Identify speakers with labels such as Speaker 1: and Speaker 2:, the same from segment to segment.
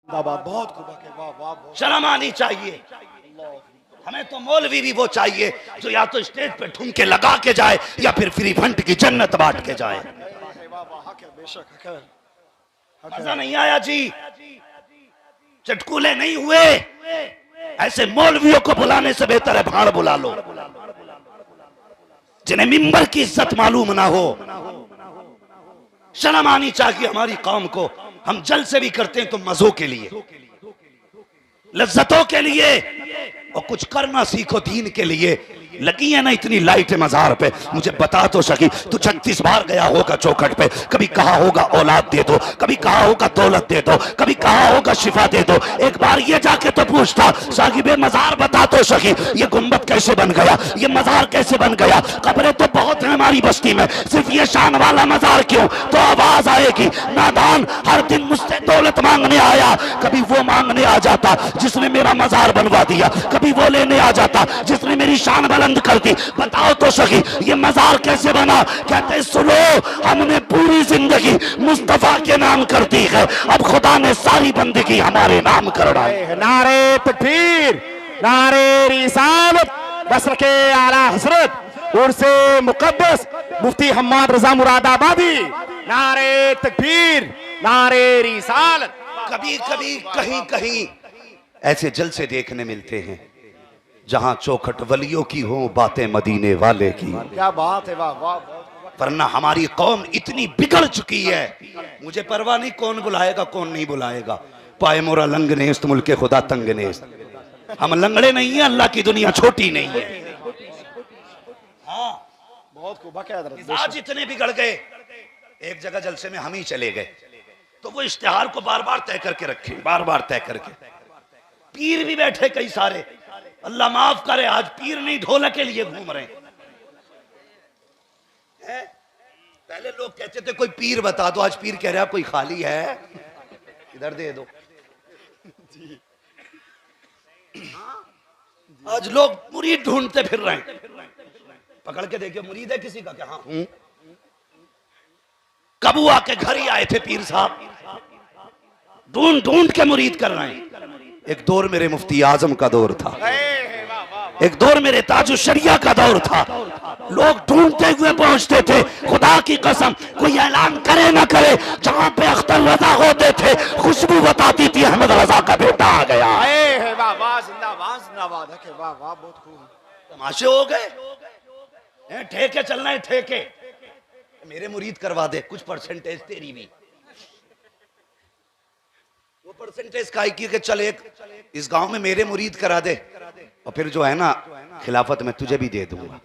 Speaker 1: बहुत
Speaker 2: शर्म आनी चाहिए। हमें तो मौलवी भी वो चाहिए जो या तो स्टेज पे ठुमके लगा के जाए या फिर फ्री फंड की जन्नत बांट के जाए। मजा नहीं आया जी, चटकुले नहीं हुए। ऐसे मौलवियों को बुलाने से बेहतर है भाड़ बुला लो, जिन्हें मिंबर की इज्जत मालूम ना हो। शर्म आनी चाहिए हमारी कौम को। हम जलसे भी करते हैं तो मजों के लिए, लज्जतों के लिए, और कुछ करना सीखो दीन के लिए। लगी है ना इतनी लाइट मजार पे, मुझे बता तो सकी तू 36 बार गया होगा चौखट पे, कभी कहा होगा औलाद दे दो, कभी कहा होगा दौलत दे दो, कभी कहा होगा शिफा दे दो। एक बार ये जाके तो पूछता साहिबे मजार बता तो सकी ये गुंबद कैसे बन गया, ये मजार कैसे बन गया। कब्रें तो बहुत है हमारी बस्ती में, सिर्फ ये शान वाला मजार क्यों? तो आवाज आएगी नादान हर दिन मुझसे दौलत मांगने आया, कभी वो मांगने आ जाता जिसने मेरा मजार बनवा दिया, कभी वो लेने आ जाता जिसने मेरी शान बुलंद कर दी। बताओ तो सही ये मजार कैसे बना? कहते सुनो हमने पूरी जिंदगी मुस्तफा के नाम कर दी है, अब खुदा ने सारी बंदगी हमारे नाम कर डाली।
Speaker 1: नारे तकबीर, नारे रिसालत, बसर के आला हजरत उर्से मुकद्दस मुफ्ती हम्माद रजा मुरादाबादी। नारे तकबीर, नारे रिसालत।
Speaker 2: कभी कभी कहीं कहीं ऐसे जलसे देखने मिलते हैं जहां चौखट वलियों की हो बातें मदीने वाले की।
Speaker 1: क्या बात है, वाह वाह।
Speaker 2: वरना हमारी कौम इतनी बिगड़ चुकी है, मुझे परवाह नहीं कौन बुलाएगा कौन नहीं बुलाएगा। पाए मोरा लंग नेस्त मुल्के खुदा तंग नेस्त। हम लंगड़े नहीं है, अल्लाह की दुनिया छोटी नहीं है। हाँ
Speaker 1: बहुत
Speaker 2: आज इतने बिगड़ गए, एक जगह जलसे में हम ही चले गए तो वो इश्तिहार को बार बार तय करके रखे, बार बार तय करके। पीर भी बैठे कई सारे, अल्लाह माफ करे आज पीर नहीं ढोलक के लिए घूम रहे हैं। पहले लोग कहते थे कोई पीर बता दो, आज पीर कह रहा कोई खाली है इधर दे दो। आज लोग मुरीद ढूंढते फिर रहे हैं, पकड़ के देखिए मुरीद है किसी का क्या? हाँ कबुआ के घर ही आए थे पीर साहब, ढूंढ ढूंढ के मुरीद कर रहे हैं। एक दौर मेरे मुफ्ती आजम का दौर था, एक दौर मेरे ताजुश शरिया का दौर था। लोग ढूंढते हुए पहुंचते थे, खुदा की कसम कोई ऐलान करे ना करे, जहां पे अख्तर रजा होते थे खुशबू बताती थी अहमद रजा का बेटा आ गया। तमाशे हो गए, ठेके चलना है ठेके। मेरे मुरीद करवा दे, कुछ परसेंटेज तेरी भी। वो परसेंटेज का कि चल एक इस गांव में मेरे मुरीद करा दे, और फिर जो है ना खिलाफत में तुझे भी दे दूंगा,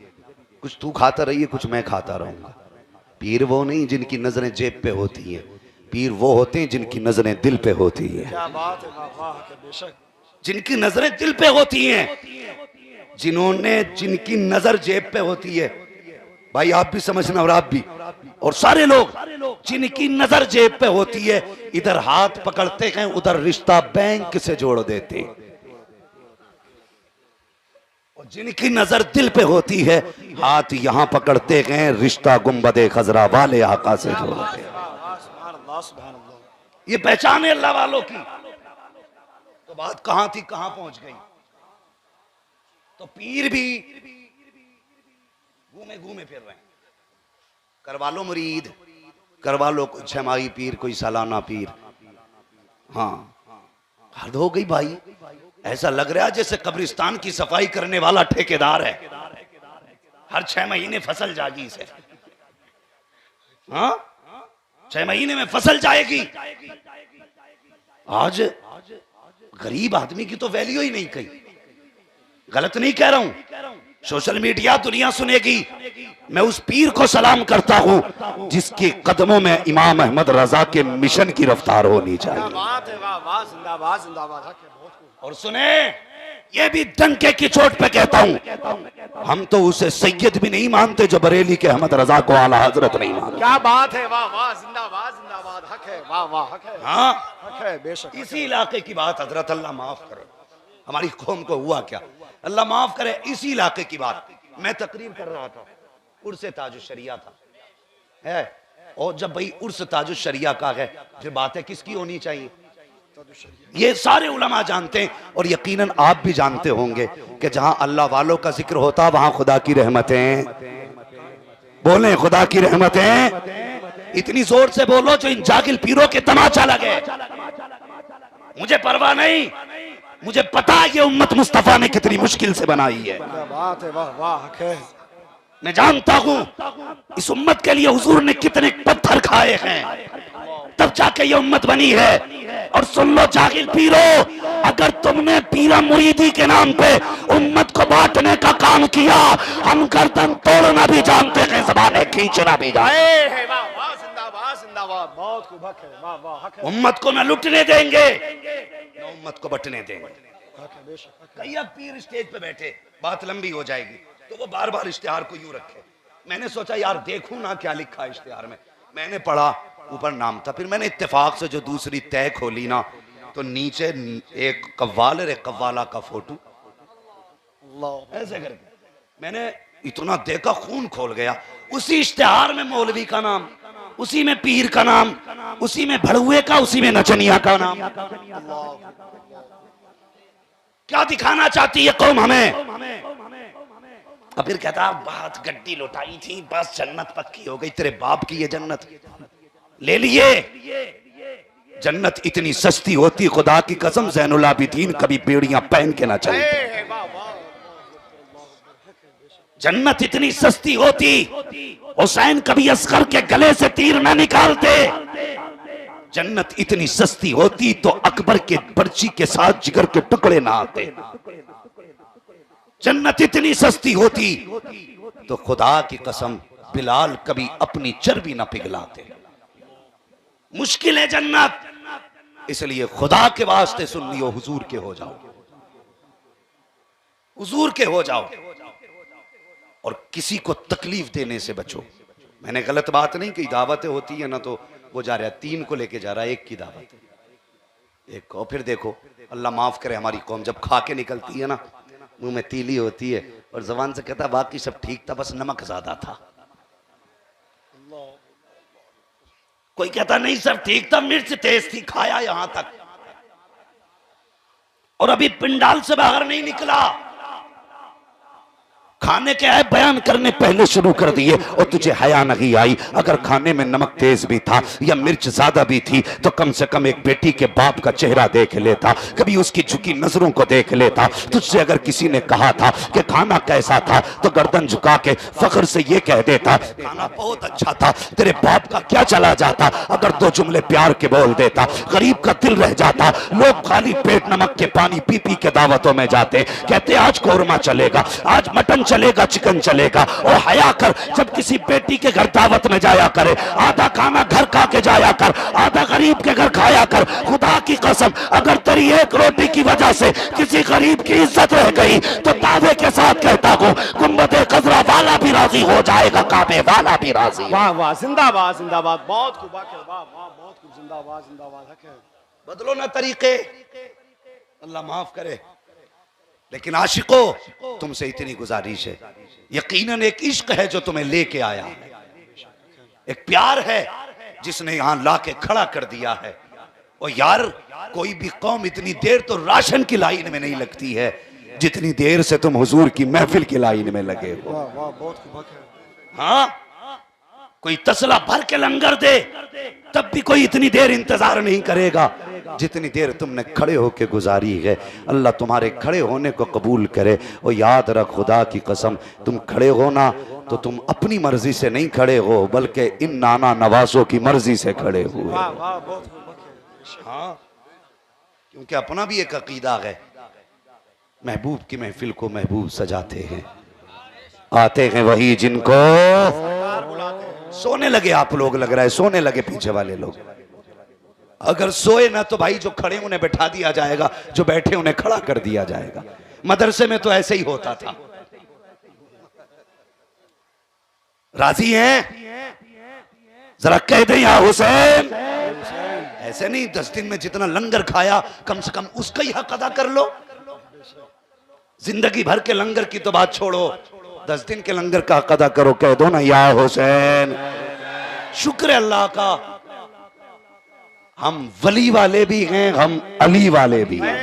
Speaker 2: कुछ तू खाता रही है कुछ मैं खाता रहूंगा। पीर वो नहीं जिनकी नजरें जेब पे होती हैं, पीर वो होते हैं जिनकी नजरें दिल पे होती हैं।
Speaker 1: क्या बात है,
Speaker 2: जिनकी नजरें दिल पे होती हैं, जिनकी नजर जेब पे होती है। भाई आप भी समझना और आप भी, और सारे लोग जिनकी नजर जेब पे होती है, इधर हाथ पकड़ते हैं उधर रिश्ता बैंक से जोड़ देते हैं, और जिनकी नजर दिल पे होती है हाथ यहां पकड़ते हैं रिश्ता गुंबदे खजरा वाले आका से जोड़ते हैं। ये पहचान है अल्लाह वालों की। तो बात कहां थी कहां पहुंच गई। तो पीर भी घूमे घूमे फिर रहे हैं, करवा लो मुरीद, करवा लो कोई छमाही पीर, कोई सालाना पीर। हाँ हद हो गई भाई, ऐसा लग रहा है जैसे कब्रिस्तान की सफाई करने वाला ठेकेदार है, हर 6 महीने फसल जागी इसे। हाँ 6 महीने में फसल जाएगी। आज गरीब आदमी की तो वैल्यू ही नहीं कही। गलत नहीं कह रहा हूं, सोशल मीडिया दुनिया सुनेगी। मैं उस पीर को सलाम करता हूं जिसके कदमों में इमाम अहमद रजा के मिशन की रफ्तार होनी चाहिए। और सुने ये भी डंके की चोट पे कहता हूं, हम तो उसे सैयद भी नहीं मानते जो बरेली के अहमद रजा को आला हजरत नहीं मानते।
Speaker 1: क्या बात है, वाह वाह, जिंदाबाद जिंदाबाद, हक है, वाह वाह, हक है।
Speaker 2: हाँ
Speaker 1: हक है, बेशक।
Speaker 2: इसी इलाके की बात हजरत, अल्लाह माफ करो हमारी कौम को हुआ क्या, अल्लाह माफ करे। इसी इलाके की बात, मैं तकरीर कर रहा था, उर्स ताजुश शरिया था है, और जब भाई उर्स ताजुश शरिया का है फिर बातें किसकी होनी चाहिए? ये सारे उलमा जानते हैं और यकीनन आप भी जानते होंगे कि जहां अल्लाह वालों का जिक्र होता वहां खुदा की रहमतें, बोले खुदा की रहमतें। इतनी जोर से बोलो जो इन जागिल पीरों के तमाचा लगे। मुझे परवाह नहीं, मुझे पता है ये उम्मत मुस्तफा ने कितनी मुश्किल से बनाई है।
Speaker 1: बात है, वाह वाह।
Speaker 2: मैं जानता हूं इस उम्मत के लिए हुजूर ने कितने पत्थर खाए हैं, तब जाके ये उम्मत बनी है। और सुन लो जागिल पीरो, अगर तुमने पीरा मुरीदी के नाम पे उम्मत को बांटने का काम किया, हम गर्दन तोड़ना भी जानते हैं, ज़बानें खींचना भी जानते। उम्मत को न लुटने देंगे न उम्मत को बटने देंगे। कई अब पीर स्टेज पे बैठे, बात लंबी हो जाएगी तो वो बार बार इश्तिहार को यूं रखे। मैंने सोचा यार देखूं ना क्या लिखा है इश्तिहार में। मैंने पढ़ा, ऊपर नाम था, फिर मैंने इत्तेफाक से जो दूसरी तय खोली ना तो नीचे एक कव्वाल और एक कव्वाला का फोटो ऐसे करके मैंने इतना देखा, खून खोल गया। उसी इश्तिहार में मौलवी का नाम, उसी में पीर का नाम, उसी में भड़ुए का, उसी में नचनिया का नाम। क्या दिखाना चाहती है कौम हमें? और फिर कहता बात गड्डी लुटाई थी, बस जन्नत पक्की हो गई। तेरे बाप की ये जन्नत ले लिए। जन्नत इतनी सस्ती होती, खुदा की कसम ज़ैनुल आबिदीन कभी बेड़ियां पहन के ना चले। जन्नत इतनी सस्ती होती, हुसैन कभी असगर के गले से तीर न निकालते। जन्नत इतनी सस्ती होती तो अकबर के पर्ची के साथ जिगर के टुकड़े ना आते। जन्नत इतनी सस्ती होती तो खुदा की कसम बिलाल कभी अपनी चर्बी ना पिघलाते। मुश्किल है जन्नत, इसलिए खुदा के वास्ते सुन लियो, हुजूर के हो जाओ, हुजूर के हो जाओ और किसी को तकलीफ देने से बचो। मैंने गलत बात नहीं की, दावतें होती है ना तो वो जा रहा है 3 को लेके जा रहा है, 1 की दावत एक को। फिर देखो अल्लाह माफ करे, हमारी कौम जब खा के निकलती है ना मुंह में तीली होती है और जबान से कहता बाकी सब ठीक था, बस नमक ज्यादा था। कोई कहता नहीं सर ठीक था, मिर्च तेज थी, खाया यहां तक और अभी पिंडाल से बाहर नहीं निकला। खाने के आए बयान करने पहले शुरू कर दिए और तुझे हया नहीं आई। अगर खाने में नमक तेज भी था या मिर्च ज्यादा भी थी तो कम से कम एक बेटी के बाप का चेहरा देख लेता, कभी उसकी झुकी नजरों को देख लेता। तुझसे अगर किसी ने कहा था कि खाना कैसा था तो गर्दन झुका के फख्र से ये कह देता खाना बहुत अच्छा था, तेरे बाप का क्या चला जाता अगर 2 जुमले प्यार के बोल देता। गरीब का दिल रह जाता। लोग खाली पेट नमक के पानी पी पी के दावतों में जाते, कहते आज कौरमा चलेगा, आज मटन चलेगा, चिकन चलेगा। और हया कर, जब किसी बेटी के घर दावत में जाया करे, आधा खाना घर खा के जाया कर, आधा गरीब के घर खाया कर। खुदा की कसम अगर तेरी एक रोटी की वजह से किसी गरीब की इज्जत रह गई तो दावे के साथ कहता हूं गुंबदे खजरा वाला भी राजी हो जाएगा, काबे वाला भी राजी।
Speaker 1: वाह वाह, जिंदाबाद जिंदाबाद, बहुत खूब, वाह वाह, बहुत खूब, जिंदाबाद जिंदाबाद।
Speaker 2: बदलो ना तरीके, अल्लाह माफ करे। लेकिन आशिकों तुमसे इतनी गुजारिश है, यकीनन एक इश्क है जो तुम्हें लेके आया, एक प्यार है जिसने यहां लाके खड़ा कर दिया है। और यार कोई भी कौम इतनी देर तो राशन की लाइन में नहीं लगती है जितनी देर से तुम हुजूर की महफिल की लाइन में लगे हो। हाँ, कोई तसला भर के लंगर दे तब भी कोई इतनी देर इंतजार नहीं करेगा जितनी देर तुमने खड़े होके गुजारी है। अल्लाह तुम्हारे खड़े होने को कबूल करे। और याद रख खुदा की कसम, तुम खड़े हो ना तो तुम अपनी मर्जी से नहीं खड़े हो बल्कि इन नाना नवाजों की मर्जी से खड़े हुए। हाँ, क्योंकि अपना भी एक अकीदा है, महबूब की महफिल को महबूब सजाते हैं, आते हैं वही जिनको सोने लगे। आप लोग लग रहा है सोने लगे, पीछे वाले लोग। अगर सोए ना तो भाई जो खड़े उन्हें बैठा दिया जाएगा, जो बैठे उन्हें खड़ा कर दिया जाएगा। मदरसे में तो ऐसे ही होता था। राजी हैं? जरा कह दे या हुसैन। ऐसे नहीं, 10 दिन में जितना लंगर खाया कम से कम उसका ही हक अदा कर लो। जिंदगी भर के लंगर की तो बात छोड़ो, 10 दिन के लंगर का हक अदा करो। कह दो ना या हुसैन। शुक्र है अल्लाह का, हम वली वाले भी हैं, हम अली वाले भी हैं।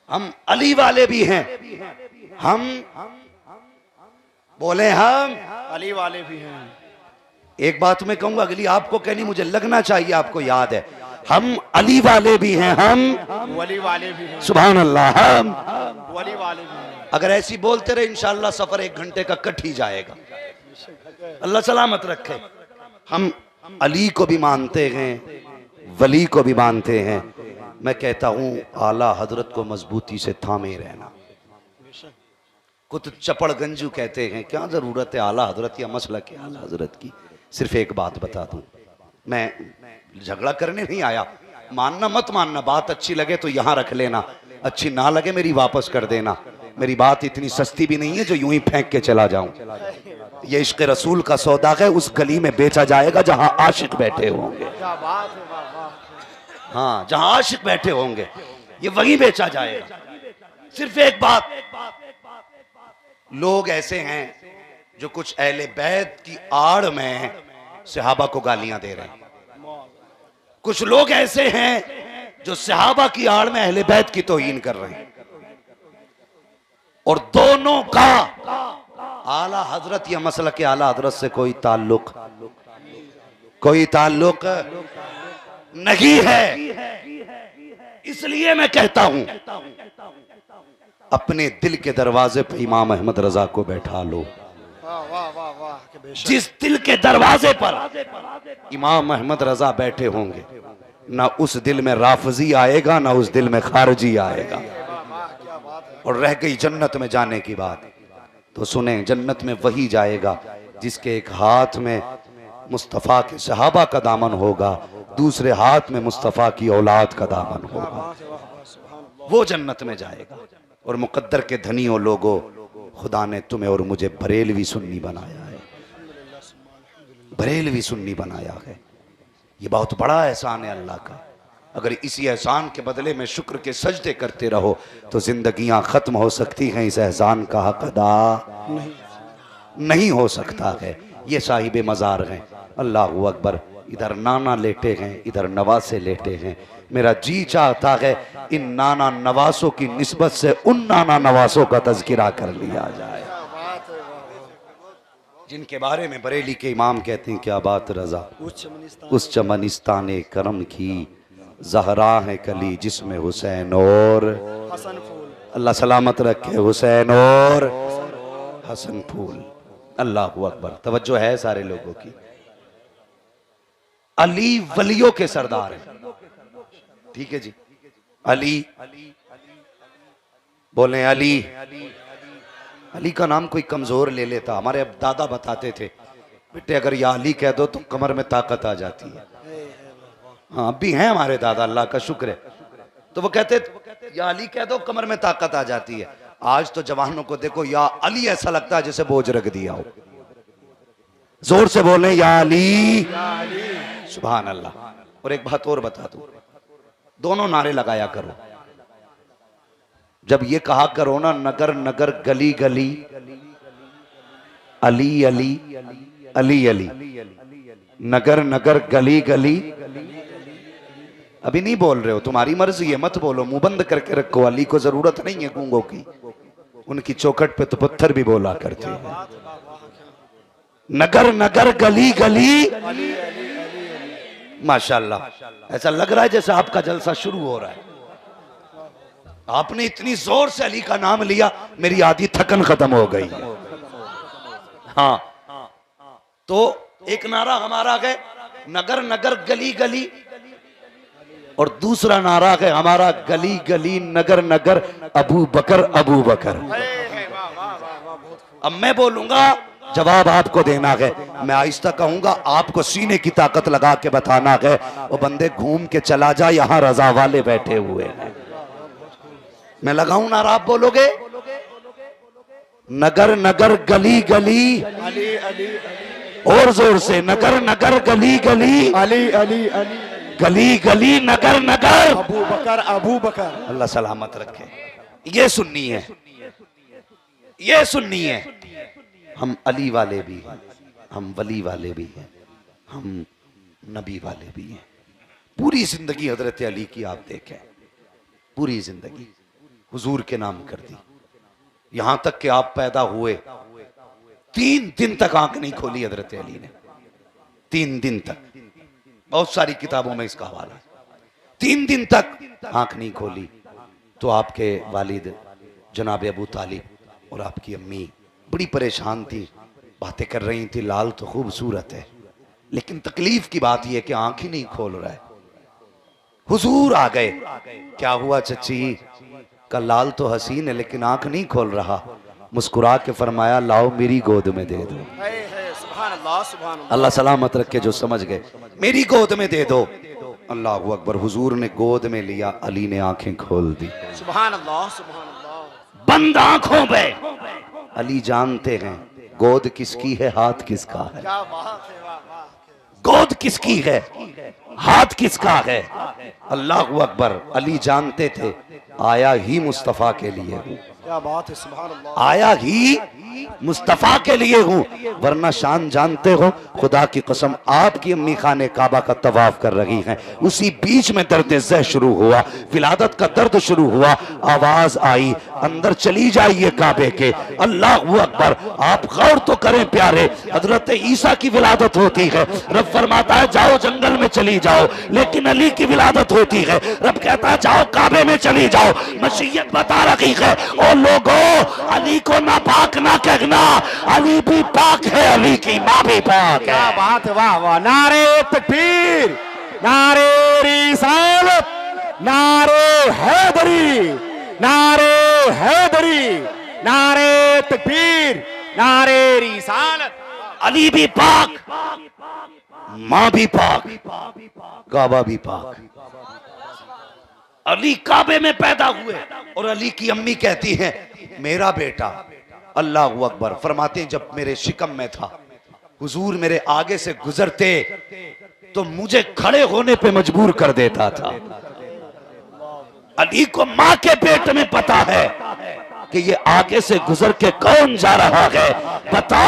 Speaker 2: हम अली वाले भी हैं, हम बोले हम
Speaker 1: अली वाले भी हैं।
Speaker 2: एक बात मैं कहूंगा, अगली आपको कहनी मुझे लगना चाहिए आपको याद है। हम अली वाले भी हैं, हम
Speaker 1: वली वाले भी हैं।
Speaker 2: सुभान अल्लाह, हम
Speaker 1: वली वाले भी हैं।
Speaker 2: अगर ऐसी बोलते रहे इंशाअल्लाह सफर 1 घंटे का कट ही जाएगा। अल्लाह सलामत रखे। हम अली को भी मानते हैं, वली को भी मानते हैं। मैं कहता हूं आला हजरत को मजबूती से थामे रहना। कुछ चपड़गंजू कहते हैं क्या जरूरत है आला हजरत या मसला के आला हजरत की। सिर्फ एक बात बता दूं, मैं झगड़ा करने नहीं आया, मानना मत मानना, बात अच्छी लगे तो यहां रख लेना, अच्छी ना लगे मेरी वापस कर देना। मेरी बात इतनी सस्ती भी नहीं है जो यूं ही फेंक के चला जाऊं। ये इश्क रसूल का सौदा है, उस गली में बेचा जाएगा जहां आशिक बैठे होंगे।
Speaker 1: क्या बात है, वाह वाह।
Speaker 2: हाँ, जहां आशिक बैठे होंगे ये वहीं बेचा जाएगा। सिर्फ एक बात, लोग ऐसे हैं जो कुछ अहले बैत की आड़ में सहाबा को गालियां दे रहे हैं। कुछ लोग ऐसे हैं जो सहाबा की आड़ में अहले बैत की तौहीन कर रहे हैं। और दोनों का आला हजरत या मसला के आला हजरत से कोई ताल्लुक नहीं है। इसलिए मैं कहता हूं अपने दिल के दरवाजे पर इमाम अहमद रजा को बैठा लो।
Speaker 1: वाह वाह वाह वाह, कि बेशक।
Speaker 2: जिस दिल के दरवाजे पर इमाम अहमद रजा बैठे होंगे, ना उस दिल में राफजी आएगा, ना उस दिल में खारजी आएगा। और रह गई जन्नत में जाने की बात, तो सुने, जन्नत में वही जाएगा जिसके एक हाथ में मुस्तफ़ा के सहाबा का दामन होगा, दूसरे हाथ में मुस्तफ़ा की औलाद का दामन होगा। वो जन्नत में जाएगा। और मुकद्दर के धनियों लोगों, खुदा ने तुम्हें और मुझे बरेलवी सुन्नी बनाया है, बरेलवी सुन्नी बनाया है। ये बहुत बड़ा एहसान है अल्लाह का। अगर इसी एहसान के बदले में शुक्र के सजदे करते रहो तो जिंदगियां खत्म हो सकती हैं, इस एहसान का हक अदा नहीं हो सकता है। ये साहिब मज़ार हैं, अल्लाहू अकबर। इधर नाना लेटे हैं, इधर नवासे लेटे हैं। मेरा जी चाहता है इन नाना नवासों की निस्बत से उन नाना नवासों का तज़किरा कर लिया जाए जिनके बारे में बरेली के इमाम कहते हैं, क्या बात रजा, उस चमनिस्ताने करम की ज़हरा है कली जिसमें हुसैन और
Speaker 1: हसन फूल।
Speaker 2: अल्लाह सलामत रखे, हुसैन और हसन फूल। अल्लाहू अकबर। तवज्जो है सारे लोगों की। अली वलियों के सरदार हैं, ठीक है जी। अली बोले अली, अली का नाम कोई कमजोर ले लेता। हमारे अब दादा बताते थे, बेटे अगर या अली कह दो तो कमर में ताकत आ जाती है। हाँ, अब भी हैं हमारे दादा, अल्लाह का शुक्र है। तो वो कहते या अली कह दो कमर में ताकत आ जाती है। आज तो जवानों को देखो, या अली ऐसा लगता है जैसे बोझ रख दिया हो। जोर से बोले या अली, सुभान अल्लाह। और एक बात और बता दूं, दोनों नारे लगाया करो। जब ये कहा करो ना, नगर नगर गली गली अली अली अली अली, नगर नगर गली गली। अभी नहीं बोल रहे हो, तुम्हारी मर्जी है, मत बोलो, मुंह बंद करके रखो। अली को जरूरत नहीं है गूंगों की, उनकी चौखट पे तो पत्थर भी बोला करते हैं। नगर नगर गली गली, माशाल्लाह। ऐसा लग रहा है जैसे आपका जलसा शुरू हो रहा है। आपने इतनी जोर से अली का नाम लिया, मेरी आधी थकन खत्म हो गई है। हाँ, तो एक नारा हमारा है नगर नगर गली गली, और दूसरा नारा है हमारा गली गली नगर नगर अबू बकर अबू बकर। अब मैं बोलूंगा, जवाब आपको देना है। मैं आहिस्ता कहूंगा, आपको सीने की ताकत लगा के बताना है। वो बंदे घूम के चला जा, यहाँ रजा वाले बैठे हुए हैं। मैं लगाऊं नारा, आप बोलोगे नगर नगर गली गली,
Speaker 1: अली अली
Speaker 2: और जोर से नगर नगर गली गली,
Speaker 1: अली अली अली,
Speaker 2: गली गली नगर नगर
Speaker 1: अबू बकर अबू बकर।
Speaker 2: अल्लाह सलामत रखे। ये सुन्नी है, ये सुन्नी है। हम अली वाले भी हैं, हम वली वाले भी हैं, हम नबी वाले भी हैं। पूरी जिंदगी हजरत अली की आप देखें, पूरी जिंदगी हुजूर के नाम कर दी। यहां तक कि आप पैदा हुए 3 दिन तक आंख नहीं खोली हजरत अली ने, 3 दिन तक। बहुत सारी किताबों में इसका हवाला है। 3 दिन तक आंख नहीं खोली तो आपके वालिद जनाब अबू तालिब और आपकी अम्मी बड़ी परेशान थी, बातें कर रही थी, लाल तो खूबसूरत है, लेकिन तकलीफ की बात यह कि आंख ही नहीं खोल रहा है। हुजूर आ गए, क्या हुआ चची? का लाल तो हसीन है लेकिन आंख नहीं खोल रहा। मुस्कुरा के फरमाया लाओ मेरी गोद में दे दो। अल्लाह सलामत रखे जो समझ गए, मेरी गोद में दे दो। अल्लाह अकबर। हुजूर ने गोद में लिया, अली ने आंखें खोल दी। सुभान अल्लाह, सुभान अल्लाह। बंद आंखों पे अली जानते हैं गोद किसकी है, हाथ किसका है। गोद किसकी है, हाथ किसका है। अल्लाह अकबर। अली जानते थे आया ही मुस्तफा के लिए हूं, क्या बात है, सुभान अल्लाह। आया ही मुस्तफा के लिए हूं, वरना शान जानते हो खुदा की कसम आपकी अम्मी खाने काबा का तवाफ कर रही हैं, उसी बीच में दर्द ज़ह शुरू हुआ, विलादत का दर्द शुरू हुआ, आवाज आई अंदर चली जाइए काबे के। अल्लाह अकबर। आप गौर तो करें प्यारे, हजरत ईसा की विलादत होती है, रब फरमाता है जाओ जंगल में चली जाओ, लेकिन अली की विलादत होती है, रब कहता है जाओ काबे में चली जाओ। मशीयत बता रही है ओ लोगों, अली को ना पाक ना कहना, अली भी पाक है, अली की माँ भी पाक है।
Speaker 1: क्या बात है, वाह वाह। नारे तकबीर, नारे रिसालत, नारे हैदरी, नारे हैदरी, नारे तकबीर, नारे रिसालत।
Speaker 2: अली भी पाक, माँ भी पाक, काबा भी पाक। अली काबे में पैदा हुए और अली की अम्मी कहती हैं मेरा बेटा। अल्लाह अकबर। फरमाते हैं जब मेरे शिकम में था हुजूर मेरे आगे से गुजरते तो मुझे खड़े होने पे मजबूर कर देता था। अली को माँ के पेट में पता है कि ये आगे से गुजर के कौन जा रहा है। बता,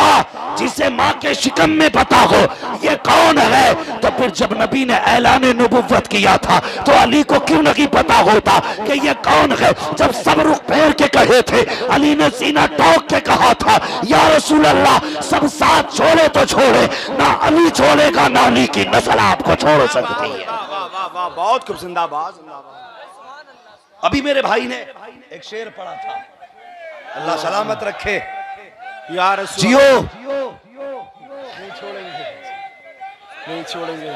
Speaker 2: जिसे माँ के शिकम में पता हो ये कौन है, तो फिर जब नबी ने ऐलान नबुव्वत किया था तो अली को क्यों नहीं पता होता कि ये कौन है। जब सब रुख फेर के कहे थे, अली ने सीना ठोक के कहा था या रसूल अल्लाह, सब साथ छोड़े तो छोड़े, ना अली छोड़ेगा ना अली की नस्ल आपको छोड़ सकती है।
Speaker 1: बहुत खूब, जिंदाबाद जिंदाबाद।
Speaker 2: अभी मेरे भाई ने एक शेर पढ़ा था, अल्लाह सलामत रखे।
Speaker 1: या रसूल
Speaker 2: जियो,
Speaker 1: नहीं छोड़ेंगे, नहीं छोड़ेंगे,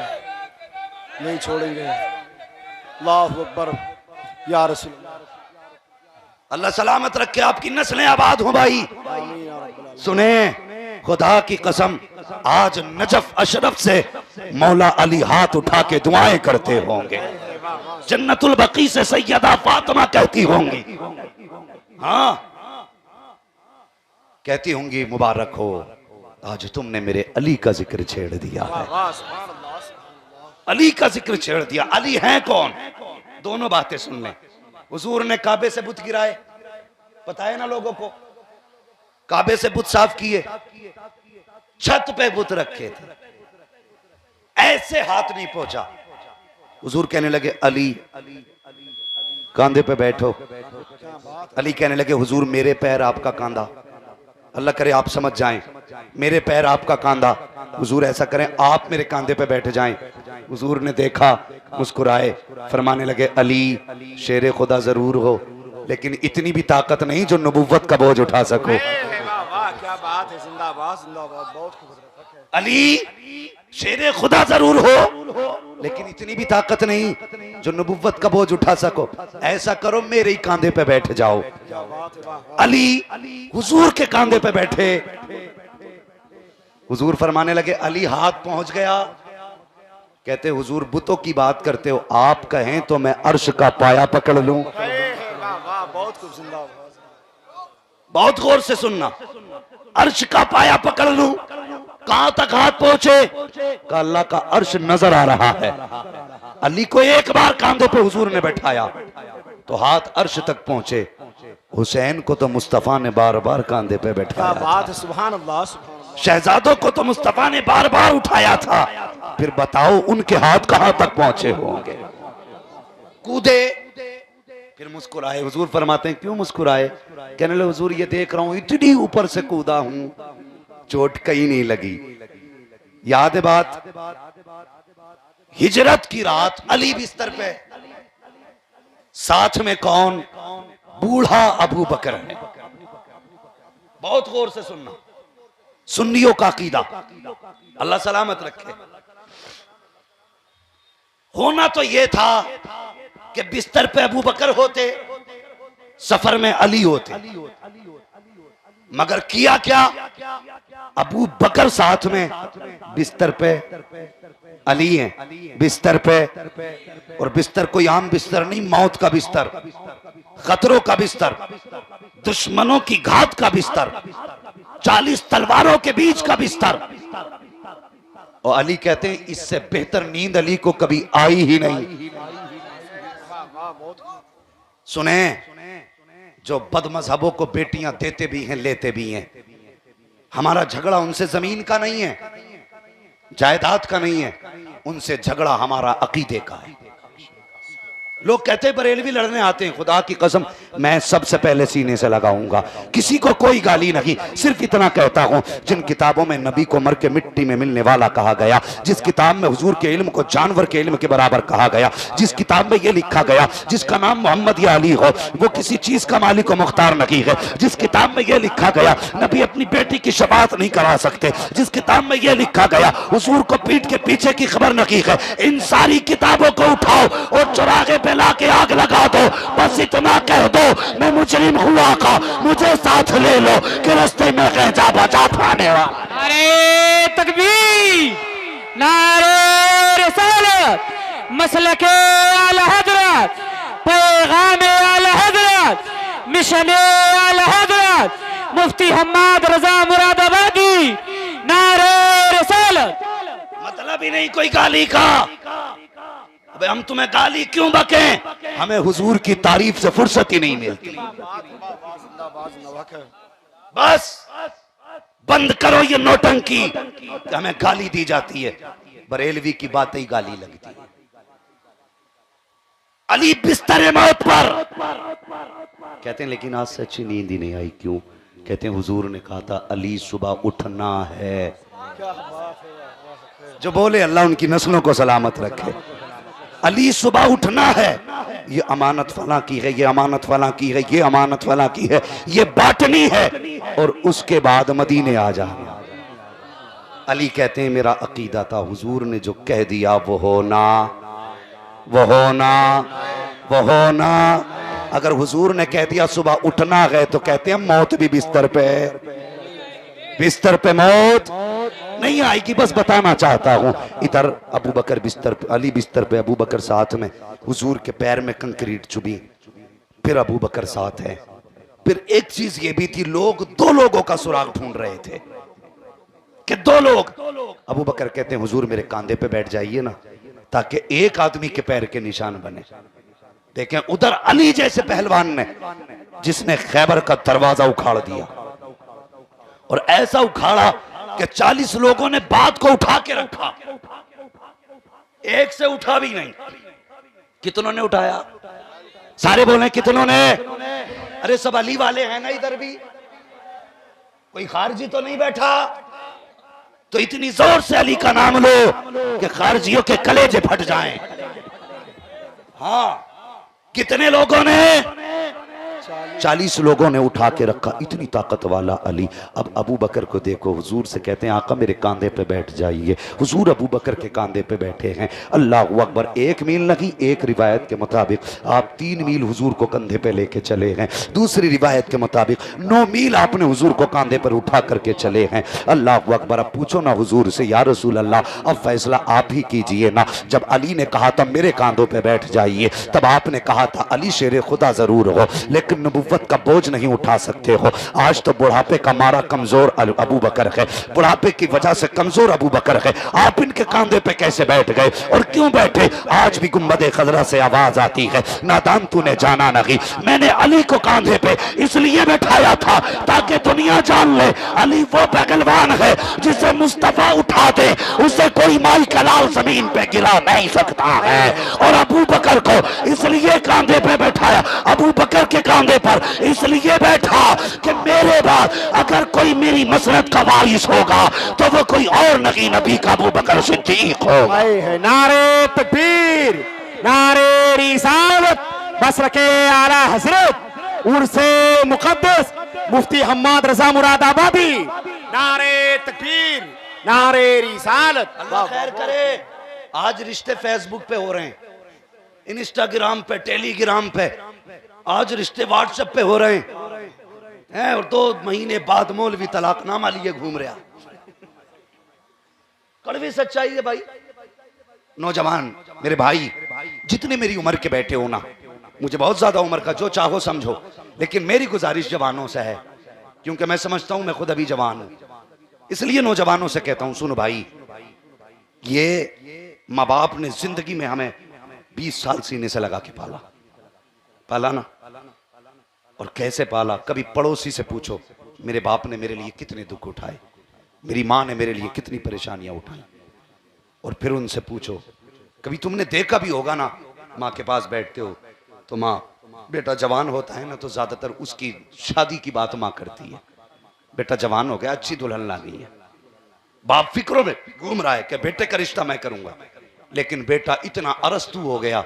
Speaker 1: नहीं छोड़ेंगे। अल्लाहु अकबर। या रसूल
Speaker 2: अल्लाह सलामत रखे, आपकी नस्लें आबाद हो भाई। सुने खुदा की कसम, आज नजफ अशरफ से मौला अली हाथ उठा के दुआएं करते होंगे, जन्नतुल बकी से सैयदा फातिमा कहती होंगी, हाँ कहती होंगी मुबारक हो आज तुमने मेरे अली का जिक्र छेड़ दिया है, अली का जिक्र छेड़ दिया। अली हैं कौन? दोनों बातें सुन लें। हुजूर ने काबे से बुत गिराए, पता है ना लोगों को, काबे से बुत साफ किए, छत पे बुत रखे थे, ऐसे हाथ नहीं पहुंचा। हुजूर कहने लगे अली कांधे पे बैठो। अली कहने लगे हुजूर मेरे पैर आपका कांधा, अल्लाह करे आप समझ जाएं, मेरे पैर आपका कांधा। हुजूर ऐसा करें आप मेरे कांधे पे बैठ जाएं। हुजूर ने देखा, मुस्कुराए, फरमाने लगे अली शेर खुदा जरूर हो लेकिन इतनी भी ताकत नहीं जो नबुव्वत का बोझ उठा सको।
Speaker 1: क्या बात है, जिंदाबाद जिंदाबाद। बहुत खूबसूरत।
Speaker 2: अली शेर खुदा जरूर हो लेकिन इतनी भी ताकत नहीं जो नबुव्वत का बोझ उठा सको। ऐसा करो मेरे ही कांधे पे बैठ जाओ। अली हुजूर के कांधे पे बैठे। हुजूर फरमाने लगे अली हाथ पहुंच गया। कहते हुजूर बुतों की बात करते हो, आप कहें तो मैं अर्श का पाया पकड़ लूं।
Speaker 1: बहुत खूब, जिंदाबाद।
Speaker 2: बहुत गौर से सुनना, अर्श का पाया पकड़ लूं। कहां तक हाथ पहुंचे? का अल्लाह का अर्श नजर आ रहा है। अली को एक बार कांधे पे हुजूर ने बैठाया तो हाथ अर्श तक पहुंचे। हुसैन को तो मुस्तफा ने बार बार कांधे पे बैठाया।
Speaker 1: बात है, सुभान अल्लाह, सुभान अल्लाह।
Speaker 2: शहजादों को तो मुस्तफा ने बार बार उठाया था, फिर बताओ उनके हाथ कहां तक पहुंचे होंगे। कूदे, फिर मुस्कुराए। हुजूर फरमाते हैं क्यों मुस्कुराए? कहने लगे हुजूर ये देख रहा हूं इतनी ऊपर से कूदा हूं, चोट कहीं नहीं लगी। याद है बात? हिजरत की रात, अली बिस्तर पे, साथ में कौन? बूढ़ा अबू बकर है। बहुत गौर से सुनना, सुन्नियों का अकीदा, अल्लाह सलामत रखे। होना तो यह था कि बिस्तर पे अबू बकर होते, सफर में अली होते, मगर किया क्या? अबू बकर साथ में, बिस्तर पे अली है, बिस्तर पे, और बिस्तर कोई आम बिस्तर नहीं, मौत का बिस्तर, खतरों का बिस्तर, दुश्मनों की घात का बिस्तर, 40 तलवारों के बीच का बिस्तर। और अली कहते हैं इससे बेहतर नींद अली को कभी आई ही नहीं। सुने, जो बदमजहबों को बेटियां देते भी हैं लेते भी हैं, हमारा झगड़ा उनसे जमीन का नहीं है, जायदाद का नहीं है, उनसे झगड़ा हमारा अकीदे का है। लोग कहते हैं बरेलवी लड़ने आते हैं, खुदा की कसम मैं सबसे पहले सीने से लगाऊंगा, किसी को कोई गाली नहीं, सिर्फ इतना कहता हूं जिन किताबों में नबी को मर के मिट्टी में मिलने वाला कहा गया, जिस किताब में हुजूर के इल्म को जानवर के इल्म के बराबर कहा गया, जिस किताब में यह लिखा गया जिसका नाम मोहम्मद या अली हो वो किसी चीज का मालिक व मुख्तार नहीं है, जिस किताब में यह लिखा गया नबी अपनी बेटी की शफाअत नहीं करा सकते, जिस किताब में यह लिखा गया हुजूर को पीठ के पीछे की खबर नहीं है, इन सारी किताबों को उठाओ और चुरागे पे ला के आग लगा दो, बस इतना कह दो मैं मुजरिम हुआ का मुझे साथ ले लो कि रास्ते में गैजा बचा पाने वाला।
Speaker 3: नारे तकबीर, नारे रिसालत, मसलके आला हजरत, पैगाम आला हजरत, मिशन आला हजरत, मुफ्ती हम्माद रजा मुरादाबादी, नारे रिसालत।
Speaker 2: मतलब ही नहीं कोई गाली का। अबे हम तुम्हें गाली क्यों बकें? हमें हुजूर की तारीफ से फुर्सत ही नहीं मिलती। बस बंद करो ये नौटंकी, हमें गाली दी जाती है, बरेलवी की बातें ही गाली लगती है। अली बिस्तर मौत पर कहते हैं लेकिन आज से अच्छी नींद ही नहीं आई, क्यों? कहते हैं हुजूर ने कहा था अली सुबह उठना है। जो बोले अल्लाह उनकी नस्लों को सलामत रखे। अली सुबह उठना है, ये अमानत फला की है, ये अमानत फला की है, ये अमानत फला की है, ये बांटनी है, और उसके बाद मदीने आ जाना। अली कहते हैं मेरा अकीदा था हुजूर ने जो कह दिया वो होना, वो होना, वो होना। अगर हुजूर ने कह दिया सुबह उठना है तो कहते हैं मौत भी बिस्तर पे, बिस्तर पे मौत नहीं आएगी। बस बताना चाहता हूं, इधर अबू बकर बिस्तर पे, अली बिस्तर पे, अबू बकर साथ में, हुजूर के पैर में कंक्रीट चुभी, फिर अबू बकर साथ है। फिर एक चीज ये भी थी, लोग दो लोगों का सुराग ढूंढ रहे थे कि दो लोग। अबू बकर कहते हैं हुजूर मेरे कांधे पे बैठ जाइए ना, ताकि एक आदमी के पैर के निशान बने। देखें उधर अली जैसे पहलवान ने, जिसने खैबर का दरवाजा उखाड़ दिया, और ऐसा उखाड़ा कि 40 लोगों ने बात को उठा के रखा, एक से उठा भी नहीं। कितनों ने उठाया? सारे बोले कितनों ने? अरे सब अली वाले हैं ना इधर भी, कोई खारजी तो नहीं बैठा? तो इतनी जोर से अली का नाम लो कि खारजियों के कलेजे फट जाएं। हाँ, कितने लोगों ने? 40 लोगों ने उठा के रखा, इतनी ताकत वाला अली। अब अबू बकर को देखो, हुजूर से कहते हैं आका मेरे कांधे पे बैठ जाइए। हुजूर अबू बकर के कांधे पे बैठे हैं। अल्लाह अकबर। 1 मील नहीं, एक रिवायत के मुताबिक आप 3 मील हुजूर को कंधे पे लेके चले हैं, दूसरी रिवायत के मुताबिक 9 मील आपने हुजूर को कांधे पर उठा करके चले हैं। अल्लाह अकबर। अब पूछो ना हुजूर से, या रसूल अल्लाह अब फैसला आप ही कीजिए ना। जब अली ने कहा था मेरे कांधों पे बैठ जाइए, तब आपने कहा था अली शेर खुदा जरूर हो, लेकिन लेकिन नबुव्वत का बोझ नहीं उठा सकते हो। आज तो बुढ़ापे का मारा कमजोर अबू बकर है, बुढ़ापे की वजह से कमजोर अबू बकर है। आप इनके कांधे पे कैसे बैठ गए और क्यों बैठे? आज भी गुंबदे खजरा से आवाज आती है, नादान तूने जाना नहीं। मैंने अली को कांधे पे इसलिए बैठाया था ताकि दुनिया जान ले अली वो पहलवान है जिसे मुस्तफा उठा दे, उसे कोई माई का लाल जमीन पे गिरा नहीं सकता है। और अबू बकर को इसलिए कांधे पे बैठाया, अबू बकर के कांधे पर इसलिए बैठा कि मेरे बाद अगर कोई मेरी मसरत का वारिस होगा तो वो कोई और नहीं, नबी का अबू बकर सिद्दीक होगा।
Speaker 1: नारे तकबीर, नारे रिसालत, मसलके आला हजरत उर्से मुकद्दस मुफ्ती हम्माद रजा मुरादाबादी। नारे तकबीर, नारे रिसालत।
Speaker 2: अल्लाह खैर करे। आज रिश्ते फेसबुक पे हो रहे हैं, इंस्टाग्राम पे, टेलीग्राम पे, आज रिश्ते व्हाट्सएप पे हो रहे हैं। और 2 महीने बाद मौलवी तलाकनामा लिए घूम रहा। कड़वी सच्चाई है भाई। नौजवान मेरे भाई, जितने मेरी उम्र के बैठे हो ना, मुझे बहुत ज्यादा उम्र का जो चाहो समझो, लेकिन मेरी गुजारिश जवानों से है, क्योंकि मैं समझता हूं मैं खुद अभी जवान हूं, इसलिए नौजवानों से कहता हूं, सुनो भाई, ये माँ बाप ने जिंदगी में हमें 20 साल सीने से लगा के पाला ना। और कैसे पाला? कभी पड़ोसी से पूछो, मेरे बाप ने मेरे लिए कितने दुख उठाए, मेरी माँ ने मेरे लिए कितनी परेशानियां उठाई। और फिर उनसे पूछो, कभी तुमने देखा भी होगा ना, माँ के पास बैठते हो तो माँ, बेटा जवान होता है ना तो ज्यादातर उसकी शादी की बात माँ करती है, बेटा जवान हो गया, अच्छी दुल्हन लानी है। बाप फिक्रों में घूम रहा है कि बेटे का रिश्ता मैं करूंगा, लेकिन बेटा इतना अरस्तू हो गया,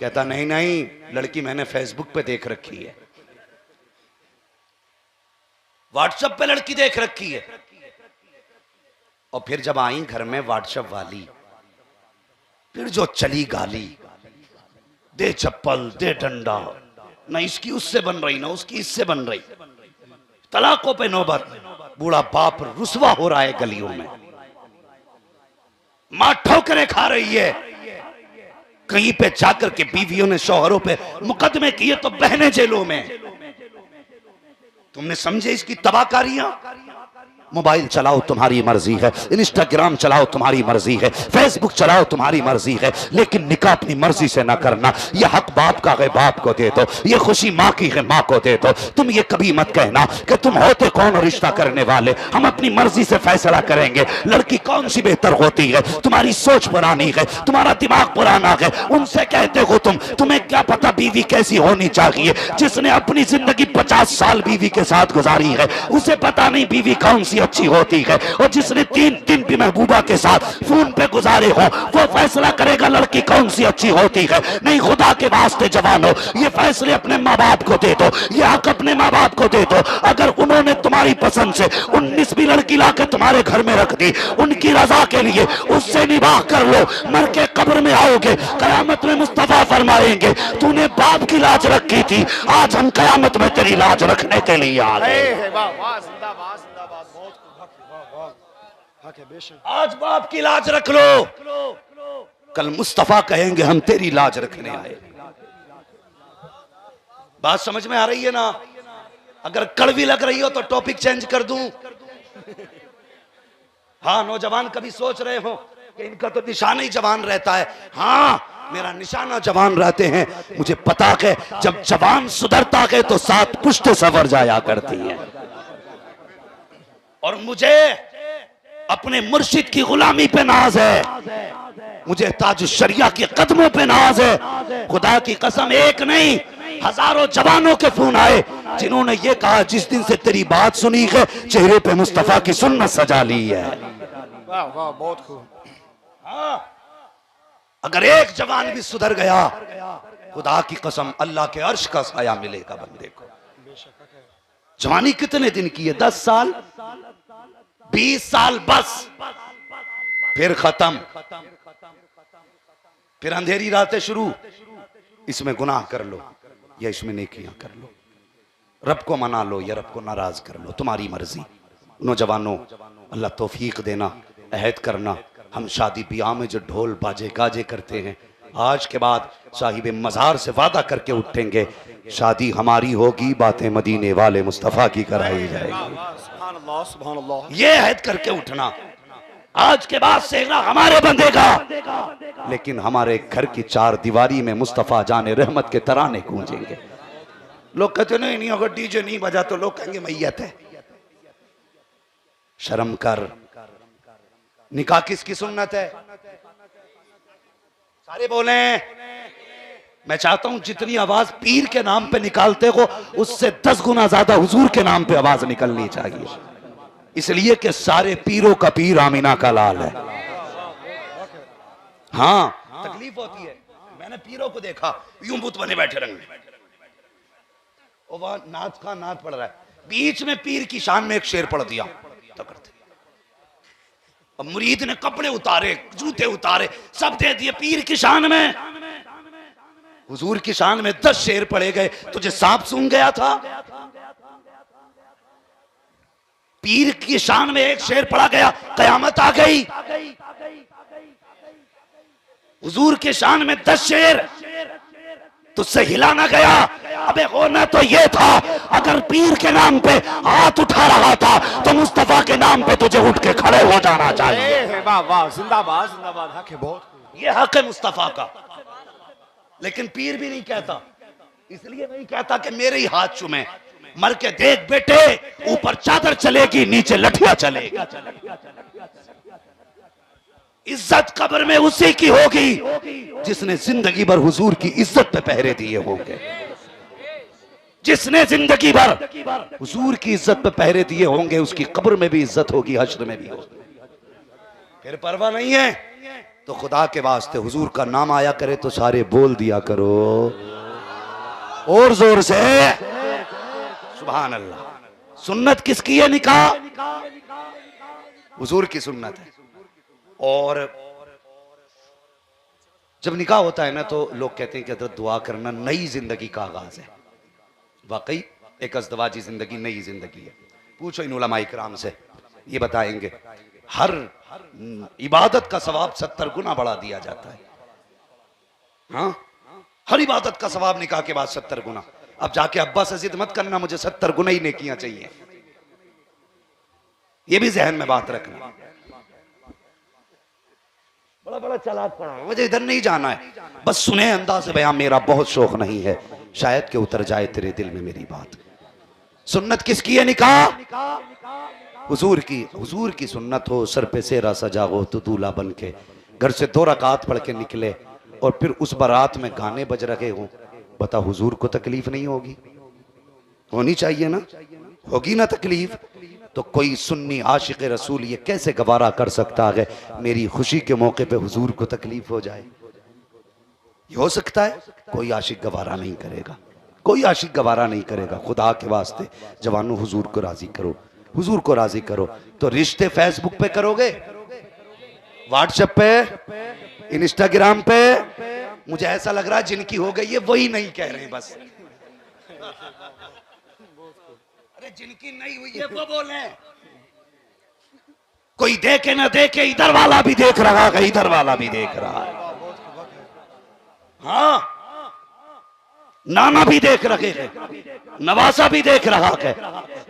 Speaker 2: कहता नहीं नहीं, लड़की मैंने फेसबुक पे देख रखी है, व्हाट्सएप पे लड़की देख रखी है। और फिर जब आई घर में व्हाट्सएप वाली, फिर जो चली गाली, दे चप्पल दे डंडा, ना इसकी उससे बन रही ना उसकी इससे बन रही, तलाकों पे नौबत, बूढ़ा बाप रुसवा हो रहा है गलियों में, मां ठोकरें खा रही है। कहीं पे जाकर के बीवियों ने शौहरों पे मुकदमे किए तो बहनें जेलों में। तुमने समझे इसकी तबाहकारियां? मोबाइल चलाओ तुम्हारी मर्जी है, इंस्टाग्राम चलाओ तुम्हारी मर्जी है, फेसबुक चलाओ तुम्हारी मर्जी है, लेकिन निकाह अपनी मर्जी से ना करना। ये हक बाप का है बाप को दे दो, ये खुशी माँ की है माँ को दे दो। तुम ये कभी मत कहना कि तुम होते कौन रिश्ता करने वाले, हम अपनी मर्जी से फैसला करेंगे लड़की कौन सी बेहतर होती है। तुम्हारी सोच पुरानी है, तुम्हारा दिमाग पुराना है, उनसे कहते हो तुम्हें क्या पता बीवी कैसी होनी चाहिए। जिसने अपनी जिंदगी 50 साल बीवी के साथ गुजारी है उसे पता नहीं बीवी कौन सी अच्छी होती है। और जिसने 3 दिन भी महबूबा के साथ फोन पे गुजारे हो वो फैसला करेगा लड़की कौन सी अच्छी होती है। नहीं, खुदा के वास्ते जवानों, ये फैसले अपने माँ बाप को दे दो, ये हक अपने माँ बाप को दे दो। अगर उन्होंने तुम्हारी पसंद से 19वीं लड़की लाके तुम्हारे घर में रख दी, उनकी रजा के लिए उससे निबाह कर लो, मर के कब्र में आओगे, कयामत में मुस्तफा फरमाएंगे तूने बाप की लाज रखी थी, आज हम कयामत में तेरी लाज रखने के लिए आ गए। आज बाप की लाज रख लो, कल मुस्तफा कहेंगे हम तेरी लाज रखने आए। बात समझ में आ रही है ना? अगर कड़वी लग रही हो तो टॉपिक चेंज कर दूं। हाँ, नौजवान कभी सोच रहे हो कि इनका तो निशाना ही जवान रहता है। हाँ, मेरा निशाना जवान रहते हैं। मुझे पता है जब जवान सुधरता है तो 7 पुश्तें सवर जाया करती है। और मुझे अपने मुर्शिद की गुलामी पे नाज है, मुझे ताज शरिया के कदमों पे नाज है। खुदा की कसम, एक नहीं हजारों जवानों के फोन आए जिन्होंने ये कहा जिस दिन से तेरी बात सुनी है चेहरे पे मुस्तफा की सुन्नत सजा ली है।
Speaker 1: वाह वाह, बहुत खूब।
Speaker 2: अगर एक जवान भी सुधर गया, खुदा की कसम अल्लाह के अर्श का साया मिलेगा बंदे को। जवानी कितने दिन की है? 10 साल 20 साल बस, फिर खत्म, फिर अंधेरी रातें शुरू। इसमें गुनाह कर लो या इसमें नेकियां कर लो, रब को मना लो या रब को नाराज कर लो, तुम्हारी मर्जी। नौजवानों, अल्लाह तौफीक देना, अहद करना, हम शादी ब्याह में जो ढोल बाजे गाजे करते हैं आज के बाद साहिब मज़ार से वादा करके उठेंगे, शादी हमारी होगी, बातें मदीने वाले मुस्तफ़ा की कराई जाएगी।
Speaker 1: सुभान अल्लाह, सुभान अल्लाह।
Speaker 2: ये अहद करके उठना, आज के बाद सेहरा हमारे बंदेगा, लेकिन हमारे घर की चार दीवारी में मुस्तफ़ा जाने रहमत के तराने गूंजेंगे। लोग कहते नहीं अगर डीजे नहीं बजा तो लोग कहेंगे मैयत है। शर्म कर। निकाह किसकी सुन्नत है? सारे बोले। मैं चाहता हूं जितनी आवाज पीर के नाम पे निकालते हो उससे 10 गुना ज्यादा हुजूर के नाम पे आवाज निकलनी चाहिए, इसलिए कि सारे पीरों का पीर आमीना का लाल है। हाँ, तकलीफ होती है। मैंने पीरों को देखा यूं बुत बने बैठे रंग में, और वहां नात का नात पड़ रहा है, बीच में पीर की शान में एक शेर पढ़ दिया तो करते। और मुरीद ने कपड़े उतारे, जूते उतारे, सब दे दिए पीर की शान में। हुजूर की शान में 10 शेर पढ़े गए, तुझे सांप सूंघ गया था? पीर की शान में एक शेर पढ़ा गया, कयामत आ गई। हुजूर की शान में 10 शेर, तुझसे हिला ना गया। अबे होना तो ये था, अगर पीर के नाम पे हाथ उठा रहा था तो मुस्तफा के नाम पे तुझे उठ के खड़े हो जाना चाहिए।
Speaker 1: वाह वाह, जिंदाबाद जिंदाबाद। हक है बहुत,
Speaker 2: ये हक है मुस्तफा का। लेकिन पीर भी नहीं कहता, इसलिए नहीं कहता कि मेरे ही हाथ चूमे। मर के देख बेटे, ऊपर चादर चलेगी, नीचे लठिया चलेगी। इज्जत कब्र में उसी की होगी जिसने जिंदगी भर हुजूर की इज्जत पे पहरे दिए होंगे। जिसने जिंदगी भर हुजूर की इज्जत पे पहरे दिए होंगे उसकी कब्र में भी इज्जत होगी, हश्र में भी होगी। फिर परवाह नहीं है तो खुदा के वास्ते हुजूर का नाम आया करे तो सारे बोल दिया करो और जोर से सुभान अल्लाह। सुन्नत किसकी है? निकाह हुजूर की सुन्नत है। और जब निकाह होता है ना तो लोग कहते हैं कि हज़रत दुआ करना नई जिंदगी का आगाज है। वाकई एक अज़दवाजी जिंदगी नई जिंदगी है। पूछो इन उलमा इकराम से, ये बताएंगे हर इबादत का सवाब 70 गुना बढ़ा दिया जाता है। हाँ, हर इबादत का सवाब निकाह के बाद 70 गुना। अब जाके अब्बा से जिद मत करना मुझे 70 गुना ही नेकियां चाहिए, ये भी जहन में बात रखना। बड़ा बड़ा चालाक पड़ा, मुझे इधर नहीं जाना है, बस सुने अंदाज़ बयां मेरा बहुत शौक नहीं है, शायद के उतर जाए तेरे दिल में मेरी बात। सुन्नत किसकी है? निकाह हुजूर की। हुजूर की सुन्नत हो, सर पे सेहरा सजा हो तो दूल्हा बन के घर से 2 रकात पढ़ के निकले और फिर उस बारात में गाने बज रहे हो, बता हुजूर को तकलीफ नहीं होगी? होनी चाहिए ना, होगी ना तकलीफ। तो कोई सुन्नी आशिक रसूल ये कैसे गवारा कर सकता है मेरी खुशी के मौके पे हुजूर को तकलीफ हो जाए? ये हो सकता है? कोई आशिक गवारा नहीं करेगा, कोई आशिक गवारा नहीं करेगा। खुदा के वास्ते जवानों हुजूर को राजी करो, हुजूर को राजी करो। तो रिश्ते फेसबुक पे करोगे, व्हाट्सएप पे, इंस्टाग्राम पे? मुझे ऐसा लग रहा है जिनकी हो गई है वही नहीं कह रहे हैं बस। अरे जिनकी नहीं हुई है वो बोले। कोई देखे ना देखे, इधर वाला भी देख रहा है, इधर वाला भी देख रहा है। हाँ, नाना भी देख रहे हैं, नवासा भी देख रहा है।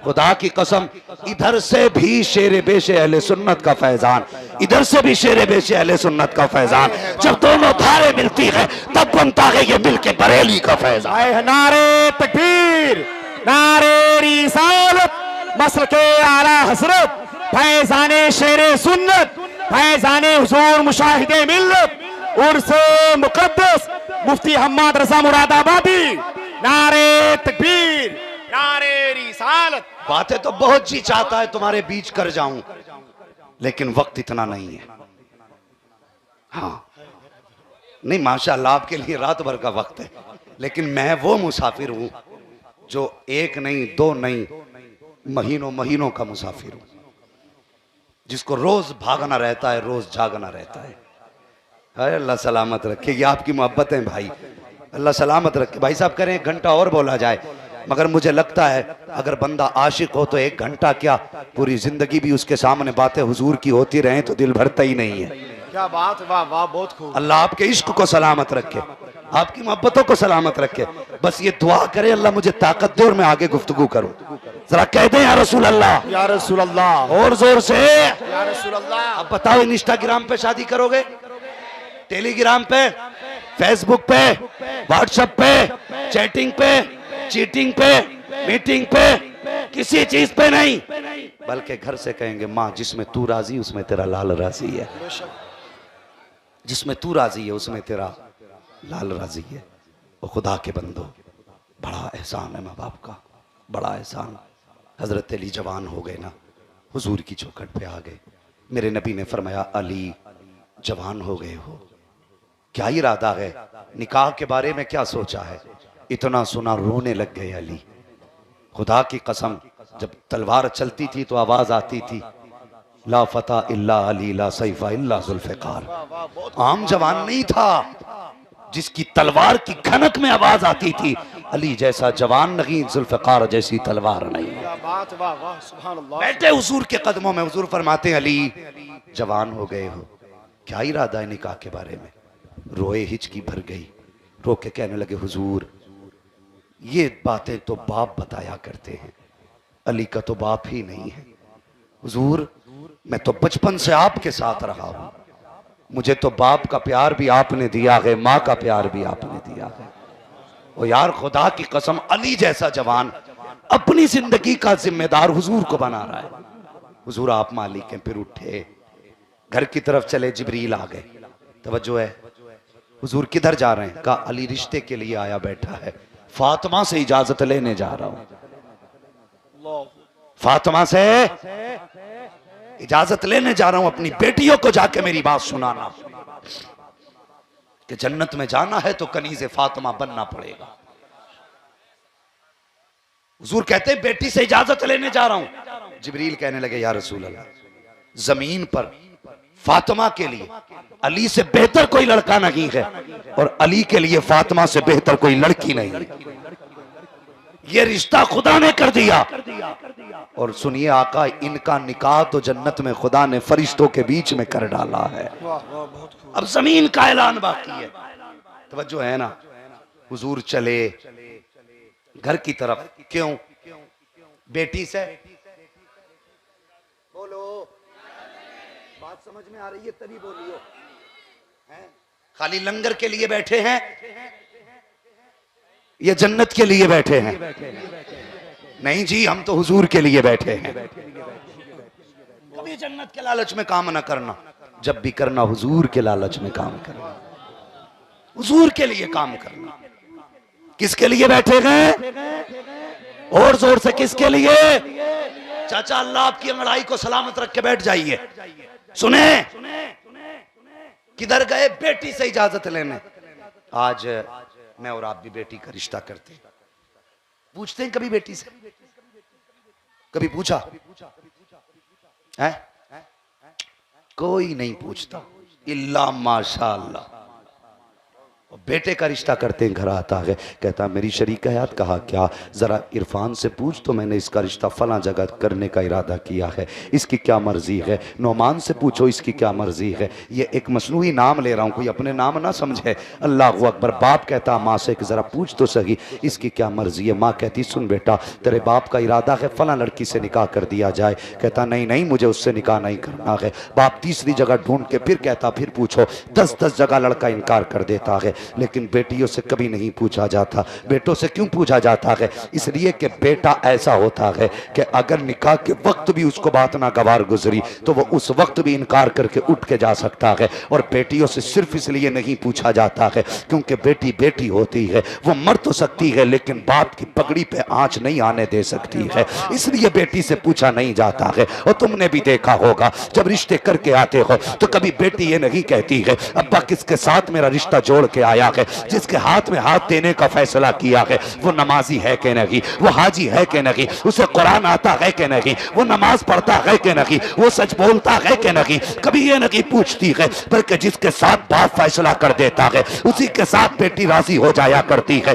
Speaker 2: खुदा की कसम, इधर से भी शेरे बेशे अहले सुन्नत का फैजान, इधर से भी शेरे बेशे अहले सुन्नत का फैजान। जब दोनों धारे मिलती है तब बनता है ये मिलके बरेली का फैजान।
Speaker 3: नारे तकबीर, नारे रिसालत, मसलके आला हजरत, फैजाने शेरे सुन्नत, फैजाने हुजूर मुशाहिदे मिल्लत, उर्से मुकद्दस मुफ्ती हम्माद रजा मुरादाबादी। नारे तकबीर, नारे रिसालत।
Speaker 2: बातें तो बहुत जी चाहता है तुम्हारे बीच कर जाऊं, लेकिन वक्त इतना नहीं है। हाँ नहीं, माशाअल्लाह आपके लिए रात भर का वक्त है, लेकिन मैं वो मुसाफिर हूं जो 1 नहीं 2 नहीं महीनों महीनों का मुसाफिर हूं, जिसको रोज भागना रहता है, रोज जागना रहता है। अल्लाह सलामत रखे, ये आपकी मोहब्बत है भाई, अल्लाह सलामत रखे। भाई साहब करें 1 घंटा और बोला जाए, मगर मुझे लगता है अगर बंदा आशिक हो तो 1 घंटा क्या पूरी जिंदगी भी उसके सामने बातें हुजूर की होती रहें तो दिल भरता ही नहीं है।
Speaker 1: क्या बात, वाह वाह, बहुत खूब।
Speaker 2: अल्लाह आपके इश्क को सलामत रखे, आपकी मोहब्बतों को सलामत रखे। बस ये दुआ करे अल्लाह मुझे ताकत दे और मैं आगे गुफ्तगू करूं। जरा कह दे या रसूल अल्लाह,
Speaker 1: या रसूल अल्लाह,
Speaker 2: और जोर से।
Speaker 1: या रसूल अल्लाह।
Speaker 2: अब बताओ इंस्टाग्राम पे शादी करोगे, टेलीग्राम पे, फेसबुक पे, व्हाट्सएप पे, चैटिंग पे, चीटिंग पे, मीटिंग पे, किसी चीज पे नहीं, बल्कि घर से कहेंगे माँ जिसमें तू राजी उसमें तेरा लाल राजी है, जिसमें तू राजी है उसमें तेरा लाल राजी है। वो खुदा के बंदो, बड़ा एहसान है माँ बाप का, बड़ा एहसान। हजरत अली जवान हो गए ना, हुजूर की चौखट पे आ गए। मेरे नबी ने फरमाया अली जवान हो गए हो, क्या इरादा है, निकाह के बारे में क्या सोचा है? इतना सुना रोने लग गए अली। खुदा की कसम, जब तलवार चलती थी तो आवाज आती थी ला फता इल्ला अली ला सैफा इल्ला जुल्फ़िकार। आम जवान नहीं था, जिसकी तलवार की खनक में आवाज आती थी अली जैसा जवान नहीं, जुल्फ़िकार जैसी तलवार नहीं।
Speaker 1: क्या बात, वाह वाह, सुभान अल्लाह।
Speaker 2: बैठे हुजूर के कदमों में, हुजूर फरमाते अली जवान हो गए हो, क्या इरादा है निकाह के बारे में? रोए, हिचकी भर गई, रो के कहने लगे हुजूर ये बातें तो बाप बताया करते हैं, अली का तो बाप ही नहीं है। हुजूर मैं तो बचपन से आपके साथ रहा हूं, मुझे तो बाप का प्यार भी आपने दिया है, माँ का प्यार भी आपने दिया है। ओ यार खुदा की कसम, अली जैसा जवान अपनी जिंदगी का जिम्मेदार हुजूर को बना रहा है। हुजूर आप मालिक हैं। फिर उठे, घर की तरफ चले, जिब्रील आ गए। तवज्जो है, हुजूर किधर जा रहे हैं? कहा अली रिश्ते के लिए आया बैठा है, फातिमा से इजाजत लेने जा रहा हूं, फातिमा से इजाजत लेने जा रहा हूं, अपनी बेटियों को जाके मेरी बात सुनाना कि जन्नत में जाना है तो कनीज़े फातिमा बनना पड़ेगा। हुजूर कहते बेटी से इजाजत लेने जा रहा हूं। जिब्रील कहने लगे या रसूल अल्लाह, जमीन पर फातिमा के लिए अली से बेहतर कोई लड़का नहीं है और अली के लिए फातिमा से बेहतर कोई लड़की नहीं। ये रिश्ता खुदा ने कर दिया। और सुनिए आका, इनका निकाह तो जन्नत में खुदा ने फरिश्तों के बीच में कर डाला है। अब जमीन का ऐलान बाकी है। तवज्जो है ना? हुजूर चले घर की तरफ। क्यों? बेटी से बोलो, बात समझ में आ रही है तभी बोलियो। खाली लंगर के लिए बैठे हैं, ये जन्नत के लिए बैठे हैं? नहीं जी, हम तो हुजूर के लिए बैठे हैं। कभी जन्नत के लालच में काम ना करना, जब भी करना हुजूर के लालच में काम करना, हुजूर के लिए काम करना। किसके लिए बैठे हैं? और जोर से किसके लिए? चाचा अल्लाह आपकी अंगड़ाई को सलामत रख के बैठ जाइए। सुने, किधर गए? बेटी से इजाजत लेने। आज मैं और आप भी बेटी का रिश्ता करते हैं। पूछते हैं कभी बेटी से? कभी पूछा है? कोई नहीं पूछता, इल्ला माशाअल्लाह। बेटे का रिश्ता करते हैं, घर आता है, कहता मेरी शरीक हयात। कहा क्या? जरा इरफान से पूछ तो, मैंने इसका रिश्ता फला जगह करने का इरादा किया है, इसकी क्या मर्जी है? नौमान से पूछो इसकी क्या मर्जी है। ये एक मसनूई नाम ले रहा हूँ, कोई अपने नाम ना समझे। अल्लाह अकबर। बाप कहता माँ से कि जरा पूछ तो सही इसकी क्या मर्जी है। माँ कहती सुन बेटा, तेरे बाप का इरादा है फला लड़की से निकाह कर दिया जाए। कहता नहीं नहीं, मुझे उससे निकाह नहीं करना है। बाप तीसरी जगह ढूंढ के फिर कहता फिर पूछो। 10 जगह लड़का इनकार कर देता है। लेकिन बेटियों से कभी नहीं पूछा जाता। बेटों से क्यों पूछा जाता है? इसलिए कि बेटा ऐसा होता है कि अगर निकाह के वक्त भी उसको बात ना गवार गुजरी तो वो उस वक्त भी इनकार करके उठ के जा सकता है। और बेटियों से सिर्फ इसलिए नहीं पूछा जाता है क्योंकि बेटी बेटी होती है, वो मर तो सकती है लेकिन बाप की पगड़ी पे आंच नहीं आने दे सकती है, इसलिए बेटी से पूछा नहीं जाता है। और तुमने भी देखा होगा जब रिश्ते करके आते हो तो कभी बेटी ये नहीं कहती है अब्बा किसके साथ मेरा रिश्ता जोड़ के आया है। जिसके हाथ में हाथ देने का फैसला किया है वो नमाजी है कि नहीं, वो हाजी है कि नहीं, उसे कुरान आता है कि नहीं, वो नमाज पढ़ता है कि नहीं, वो सच बोलता है कि नहीं, कभी ये नहीं पूछती है। बल्कि जिसके साथ बाप फैसला कर देता है उसी के साथ बेटी राजी हो जाया करती है।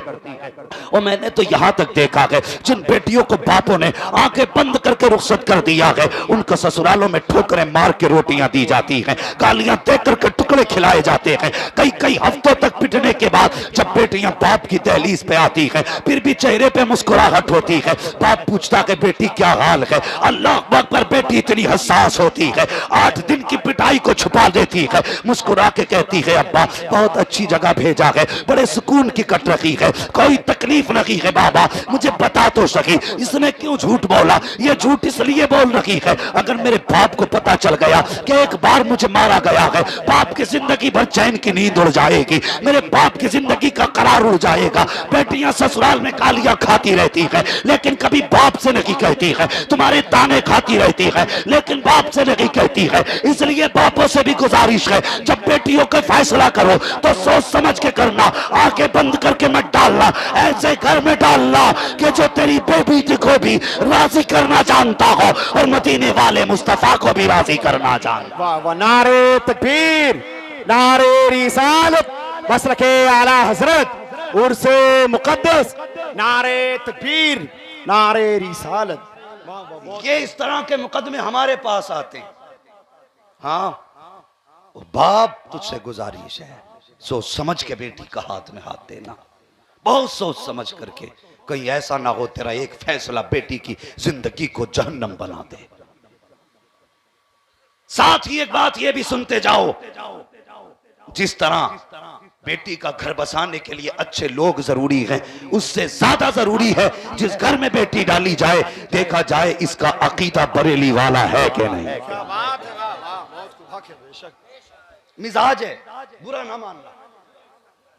Speaker 2: और मैंने तो यहाँ तक देखा है जिन बेटियों को बापों ने आंखें बंद करके रुखसत कर दिया है, उनको ससुरालों में ठोकरें मार के रोटियां दी जाती हैं, गालियां देकर के टुकड़े खिलाए जाते हैं। कई कई हफ्तों तक पिटने के बाद जब बेटियां बाप की दहलीज पे आती हैं, फिर भी चेहरे पे मुस्कुराहट होती है। बाप पूछता है बेटी क्या हाल है? अल्लाह अकबर, बेटी इतनी हसास होती है, 8 दिन की पिटाई को छुपा देती है, मुस्कुरा के कहती है अब्बा बहुत अच्छी जगह भेजा है, बड़े सुकून की कट रखी है, कोई तकलीफ नहीं है। बाबा मुझे बता तो सही इसने क्यों झूठ बोला? ये झूठ इसलिए बोल रही है अगर मेरे बाप को पता चल गया कि एक बार मुझे मारा गया है, बाप की जिंदगी भर चैन की नींद उड़ जाएगी, मेरे बाप की जिंदगी का करार उड़ जाएगा। बेटियां ससुराल में गालियां खाती रहती है लेकिन कभी बाप से नहीं कहती है, तुम्हारे ताने खाती रहती है लेकिन बाप से नहीं कहती है। इसलिए बापों से भी गुजारिश है जब बेटियों का फैसला करो तो सोच समझ के करना, आंखें बंद करके मत डालना, ऐसे घर में डालना कि जो तेरी बेटी को भी राजी करना जानता हो और मदीने वाले मुस्तफा को भी राजी करना जानता।
Speaker 3: वाह वाह, नारे तकबीर, नारे रिसालत, मसलके आला हजरत, उर्से मुकद्दस, नारे तकबीर, नारे रिसालत।
Speaker 2: ये इस तरह के मुकदमे हमारे पास आते हैं। हाँ बाप तुझसे गुजारिश है, सोच समझ के बेटी का हाथ में हाथ देना, बहुत सोच समझ करके, कहीं ऐसा ना हो तेरा एक फैसला बेटी की जिंदगी को जहन्नम बना दे। साथ ही एक बात ये भी सुनते जाओ, जिस तरह बेटी का घर बसाने के लिए अच्छे लोग जरूरी हैं, उससे ज्यादा जरूरी है जिस घर में बेटी डाली जाए देखा जाए इसका अकीदा बरेली वाला है कि नहीं। मिजाज है, बुरा ना मानना,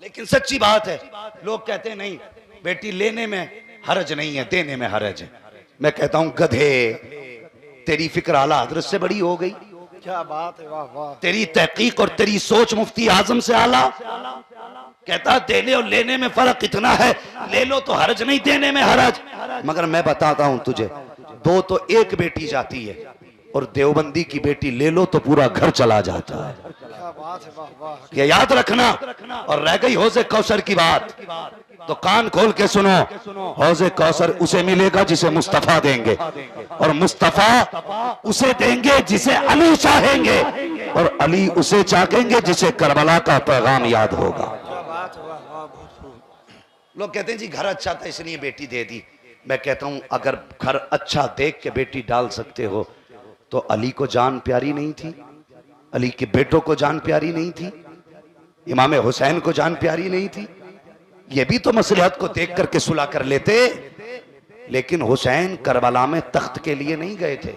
Speaker 2: लेकिन सच्ची बात है। लोग कहते हैं नहीं बेटी लेने में हरज नहीं है, देने में हरज है। मैं कहता हूं गधे, तेरी फिक्र आला हजरत से बड़ी हो गई।
Speaker 1: क्या बात है, वाह वाह।
Speaker 2: तेरी तहकीक और तेरी सोच मुफ्ती आजम से आला। कहता देने और लेने में फर्क इतना है, ले लो तो हरज नहीं, देने में हरज। मगर मैं बताता हूं तुझे, 2 तो एक बेटी जाती है और देवबंदी की बेटी ले लो तो पूरा घर चला जाता है।
Speaker 1: क्या बात है, वाह वाह।
Speaker 2: ये याद रखना। और रह गई हौजे कौसर की बात, तो कान खोल के सुनो, हौजे कौसर उसे मिलेगा जिसे मुस्तफा देंगे, और मुस्तफा उसे देंगे जिसे अली चाहेंगे, और अली उसे चाहेंगे जिसे करबला का पैगाम याद होगा। लोग कहते हैं जी घर अच्छा था इसलिए बेटी दे दी। मैं कहता हूं अगर घर अच्छा देख के बेटी डाल सकते हो तो अली को जान प्यारी नहीं थी? अली के बेटों को जान प्यारी नहीं थी? इमाम हुसैन को जान प्यारी नहीं थी? ये भी तो मसलहत को देख करके सुलह कर लेते। लेकिन हुसैन करबला में तख्त के लिए नहीं गए थे,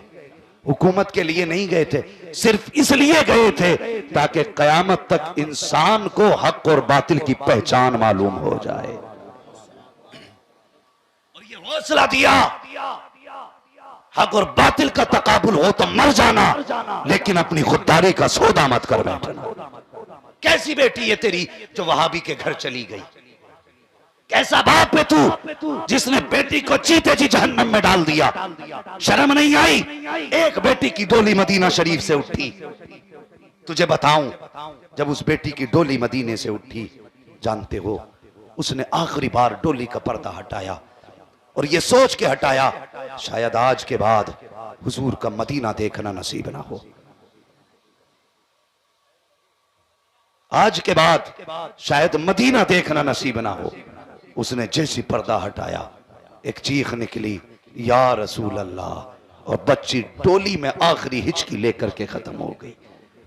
Speaker 2: हुकूमत के लिए नहीं गए थे, सिर्फ इसलिए गए थे ताकि कयामत तक इंसान को हक और बातिल की पहचान मालूम हो जाए। और ये हौसला दिया, हक और बातिल का तकाबुल हो तो मर जाना, लेकिन अपनी खुददारी का सौदा मत कर बैठना। कैसी बेटी है तेरी जो वहाबी के घर चली गई? कैसा बाप है तू जिसने बेटी को चीते जी जहन्नम में डाल दिया? शर्म नहीं आई? एक बेटी की डोली मदीना शरीफ से उठी। तुझे बताऊं, जब उस बेटी की डोली मदीने से उठी, जानते हो उसने आखिरी बार डोली का पर्दा हटाया और ये सोच के हटाया शायद आज के बाद हुजूर का मदीना देखना नसीब ना हो। आज के बाद शायद मदीना देखना नसीब ना हो। उसने जैसी पर्दा हटाया एक चीख निकली, या रसूल अल्लाह, और बच्ची डोली में आखिरी हिचकी लेकर के खत्म हो गई।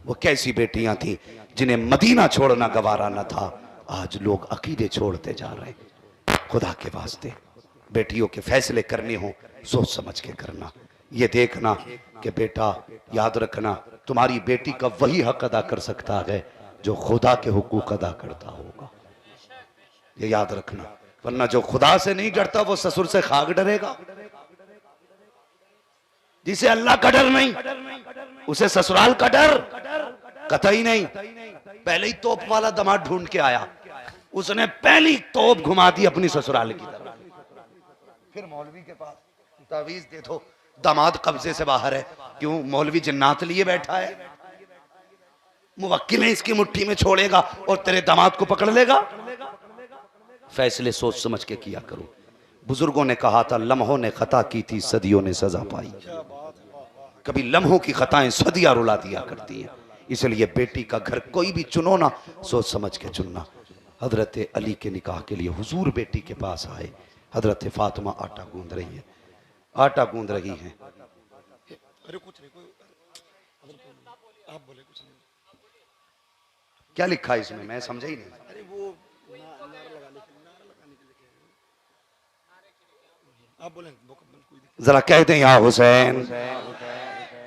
Speaker 2: वो कैसी बेटियां थी जिन्हें मदीना छोड़ना गवारा न था, आज लोग अकीदे छोड़ते जा रहे हैं। खुदा के वास्ते बेटियों के फैसले करने हो सोच समझ के करना। ये देखना कि बेटा याद रखना तुम्हारी बेटी का वही हक अदा कर सकता है जो खुदा के हुकूक अदा करता होगा। ये याद रखना, वरना जो खुदा से नहीं डरता वो ससुर से खाक डरेगा। जिसे अल्लाह का डर नहीं उसे ससुराल का डर कतई नहीं। पहले ही तोप वाला दामाद ढूंढ के आया, उसने पहली तोप घुमा दी अपनी ससुराल की तरफ। फिर मौलवी के पास तावीज दे दो, दामाद कब्जे से बाहर है। क्यों? मौलवी जन्नात लिए बैठा है, मुवक्किल है इसकी मुट्ठी में छोड़ेगा और तेरे दामाद को पकड़ लेगा। फैसले सोच समझ के किया करो। बुजुर्गों ने कहा था, लम्हों ने खता की थी, सदियों ने सजा पाई। कभी लम्हों की खताएं सदियां रुला दिया करती हैं। इसलिए बेटी का घर कोई भी चुनो ना, सोच समझ के चुनना। हजरत अली के निकाह के लिए हुजूर बेटी के पास आए। हजरत फातिमा आटा गूंद रही है, आटा गूंद रही हैं।
Speaker 3: आप बोले कुछ नहीं।
Speaker 2: क्या लिखा है इसमें, मैं समझा ही नहीं।
Speaker 3: अरे वो नारा लगाने के लिए आप बोले
Speaker 2: जरा कह दें या हुसैन।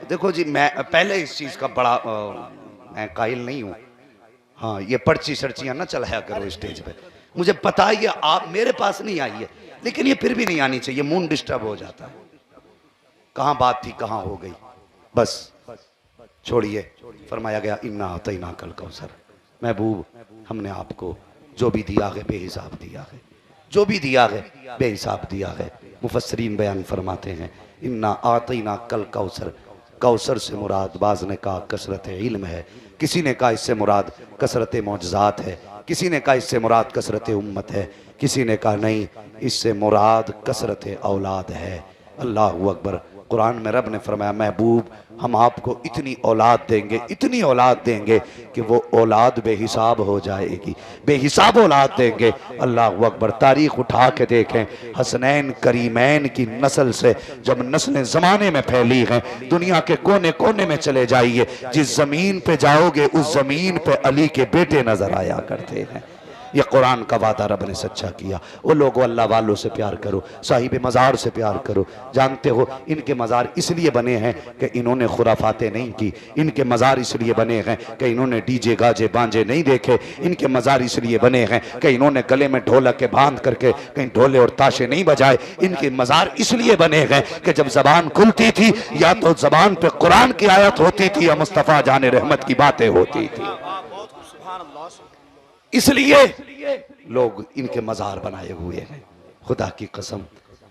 Speaker 2: देखो जी, मैं पहले इस चीज का बड़ा मैं कायल नहीं हूं। हाँ, ये पर्ची सर्चियां ना चलाया करो स्टेज पे। मुझे पता है ये आप मेरे पास नहीं आई है, लेकिन ये फिर भी नहीं आनी चाहिए। मूड डिस्टर्ब हो जाता है। कहां बात थी, कहां हो गई, बस छोड़िए। फरमाया गया, इन्ना अतैना कल कौसर। महबूब, हमने आपको जो भी दिया है बेहिसाब दिया है, जो भी दिया है बेहिसाब दिया है। मुफस्सरीन बयान फरमाते हैं, इन्ना आतैना कल कौसर। कौसर से मुराद, बाज ने कहा कसरत इल्म है, किसी ने कहा इससे मुराद कसरत मौजज़ात है, किसी ने कहा इससे मुराद कसरत उम्मत है, किसी ने कहा नहीं, इससे मुराद कसरत औलाद है। अल्लाहु अकबर। कुरान में रब ने फरमाया, महबूब हम आपको इतनी औलाद देंगे, इतनी औलाद देंगे कि वो औलाद बेहिसाब हो जाएगी, बेहिसाब औलाद देंगे। अल्लाहु अकबर। तारीख उठा के देखें, हसनैन करीमैन की नस्ल से जब नस्लें ज़माने में फैली हैं, दुनिया के कोने कोने में चले जाइए, जिस ज़मीन पे जाओगे उस ज़मीन पे अली के बेटे नज़र आया करते हैं। ये कुरान का वादा रब ने सच्चा किया। वो लोगों, अल्लाह वालों से प्यार करो, साहिब मज़ार से प्यार करो। जानते हो इनके मज़ार इसलिए बने हैं कि इन्होंने खुराफातें नहीं की। इनके मज़ार इसलिए बने हैं कि इन्होंने डीजे गाजे बांजे नहीं देखे। इनके मज़ार इसलिए बने हैं कि इन्होंने गले में ढोलक के बांध करके कहीं ढोले और ताशे नहीं बजाए। इनके मज़ार इसलिए बने हैं कि जब जबान खुलती थी या तो जबान पे कुरान की आयत होती थी या मुस्तफ़ा जान रहमत की बातें होती थी। इसलिए लोग इनके मज़ार बनाए हुए हैं। खुदा की कसम,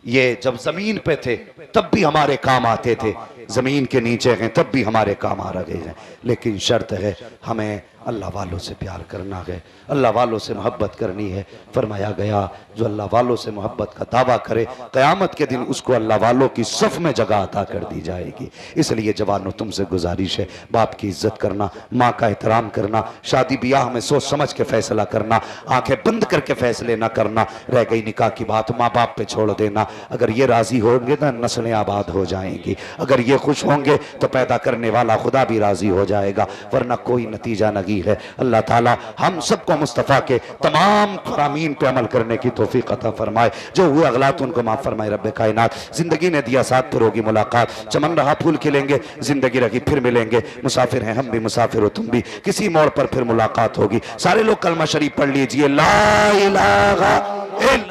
Speaker 2: ये जब जमीन पे थे तब भी हमारे काम आते थे, जमीन के नीचे हैं तब भी हमारे काम आ रहे हैं। लेकिन शर्त है, हमें अल्लाह वालों से प्यार करना है, अल्लाह वालों से मोहब्बत करनी है। फरमाया गया, जो अल्लाह वालों से मोहब्बत का दावा करे, क़यामत के दिन उसको अल्लाह वालों की सफ़ में जगह अता कर दी जाएगी। इसलिए जवानों, तुमसे गुजारिश है, बाप की इज्जत करना, माँ का एहतराम करना, शादी ब्याह में सोच समझ के फैसला करना, आंखें बंद करके फैसले ना करना। रह गई निकाह की बात, माँ बाप पे छोड़ देना। अगर ये राजी होंगे ना, नस्लें आबाद हो जाएंगी। अगर ये खुश होंगे तो पैदा करने वाला खुदा भी राजी हो जाएगा, वरना कोई नतीजा नहीं है। अल्लाह ताला हम सबको मुस्तफ़ा के तमाम फरामीन पे अमल करने की तौफीक अता फरमाए। जो हुए अगलात उनको माफ फरमाए रब्बे कायनात। जिंदगी ने दिया साथ, फिर होगी मुलाकात। चमन रहा फूल खिलेंगे, जिंदगी रही फिर मिलेंगे। मुसाफिर हैं हम भी, मुसाफिर हो तुम भी, किसी मोड़ पर फिर मुलाकात होगी। सारे लोग कलमा शरीफ पढ़ लीजिए, ला इलाहा इल्लल्लाह।